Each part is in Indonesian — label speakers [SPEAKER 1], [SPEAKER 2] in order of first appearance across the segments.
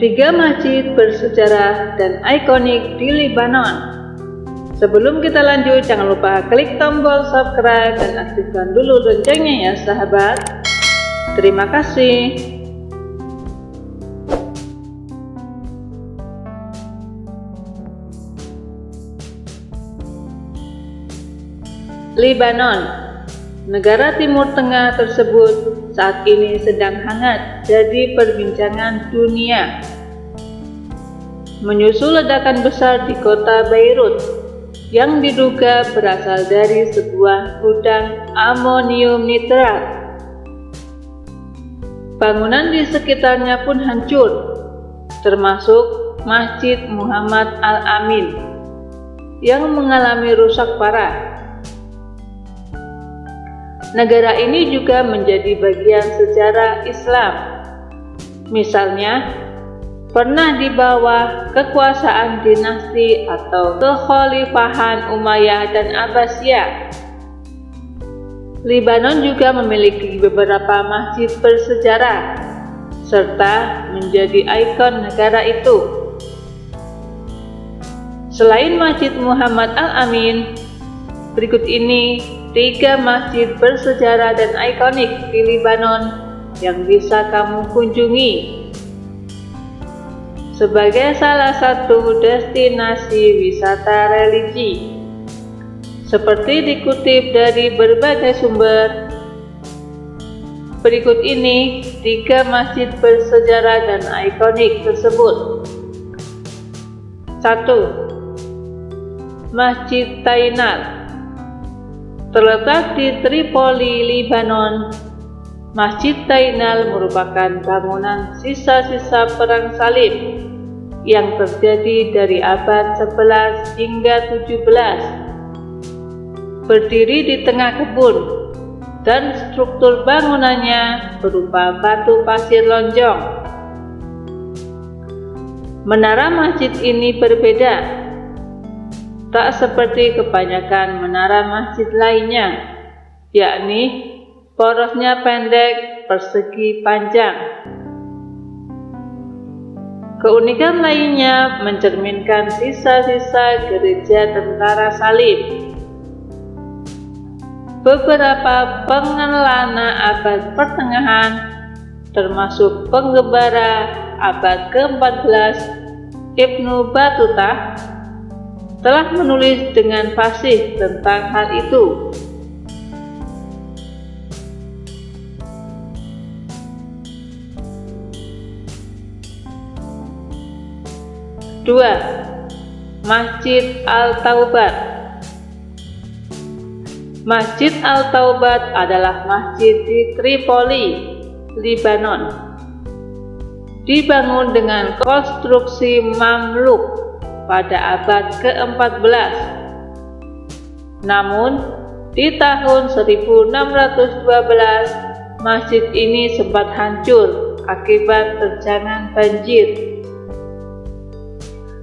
[SPEAKER 1] Tiga masjid bersejarah dan ikonik di Lebanon. Sebelum kita lanjut, jangan lupa klik tombol subscribe dan aktifkan dulu loncengnya ya sahabat. Terima kasih. Lebanon, negara Timur Tengah tersebut saat ini sedang hangat jadi perbincangan dunia. Menyusul ledakan besar di kota Beirut yang diduga berasal dari sebuah gudang amonium nitrat. Bangunan di sekitarnya pun hancur, termasuk Masjid Muhammad Al-Amin yang mengalami rusak parah. Negara ini juga menjadi bagian sejarah Islam. Misalnya, pernah di bawah kekuasaan dinasti atau kekhalifahan Umayyah dan Abbasiyah. Lebanon juga memiliki beberapa masjid bersejarah serta menjadi ikon negara itu. Selain Masjid Muhammad Al-Amin, berikut ini 3 masjid bersejarah dan ikonik di Lebanon yang bisa kamu kunjungi sebagai salah satu destinasi wisata religi. Seperti dikutip dari berbagai sumber, berikut ini 3 masjid bersejarah dan ikonik tersebut. 1. Masjid Tainal. Terletak di Tripoli, Lebanon, Masjid Tainal merupakan bangunan sisa-sisa perang salib yang terjadi dari abad 11 hingga 17. Berdiri di tengah kebun dan struktur bangunannya berupa batu pasir lonjong. Menara masjid ini berbeda, tak seperti kebanyakan menara masjid lainnya, yakni porosnya pendek, persegi panjang. Keunikan lainnya mencerminkan sisa-sisa gereja tentara salib. Beberapa pengelana abad pertengahan, termasuk pengembara abad ke-14 Ibnu Battuta, telah menulis dengan fasih tentang hal itu. Dua, Masjid Al-Taubat. Masjid Al-Taubat adalah masjid di Tripoli, Lebanon. Dibangun dengan konstruksi Mamluk pada abad ke-14. Namun, di tahun 1612, masjid ini sempat hancur akibat terjangan banjir.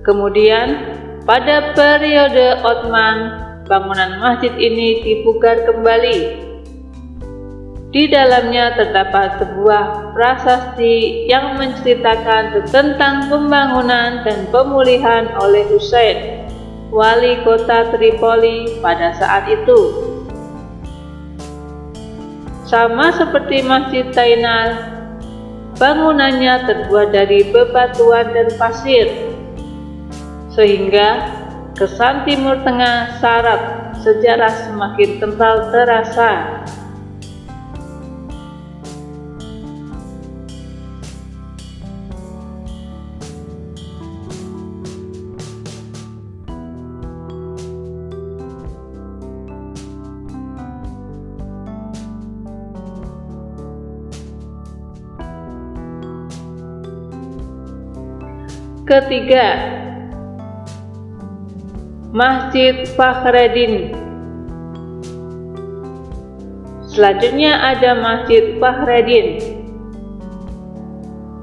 [SPEAKER 1] Kemudian, pada periode Ottoman, bangunan masjid ini dipugar kembali. Di dalamnya terdapat sebuah prasasti yang menceritakan tentang pembangunan dan pemulihan oleh Husain, wali kota Tripoli pada saat itu. Sama seperti Masjid Tainal, bangunannya terbuat dari bebatuan dan pasir, sehingga kesan Timur Tengah syarat sejarah semakin kental terasa. Ketiga, Masjid Fakhreddin. Selanjutnya ada Masjid Fakhreddin,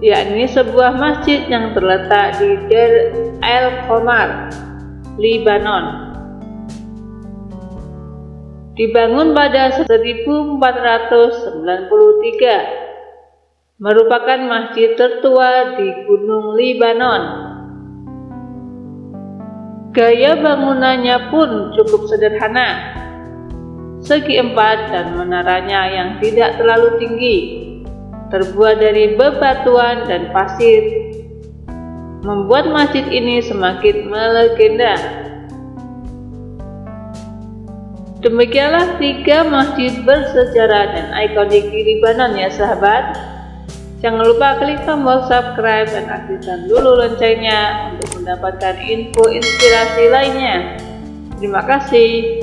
[SPEAKER 1] yakni sebuah masjid yang terletak di Deir el-Qomar, Lebanon. Dibangun pada 1493. merupakan masjid tertua di Gunung Libanon. Gaya bangunannya pun cukup sederhana, segi empat dan menaranya yang tidak terlalu tinggi, terbuat dari bebatuan dan pasir, membuat masjid ini semakin melegenda. Demikianlah 3 masjid bersejarah dan ikonik di Libanon ya sahabat. Jangan lupa klik tombol subscribe dan aktifkan dulu loncengnya untuk mendapatkan info inspirasi lainnya. Terima kasih.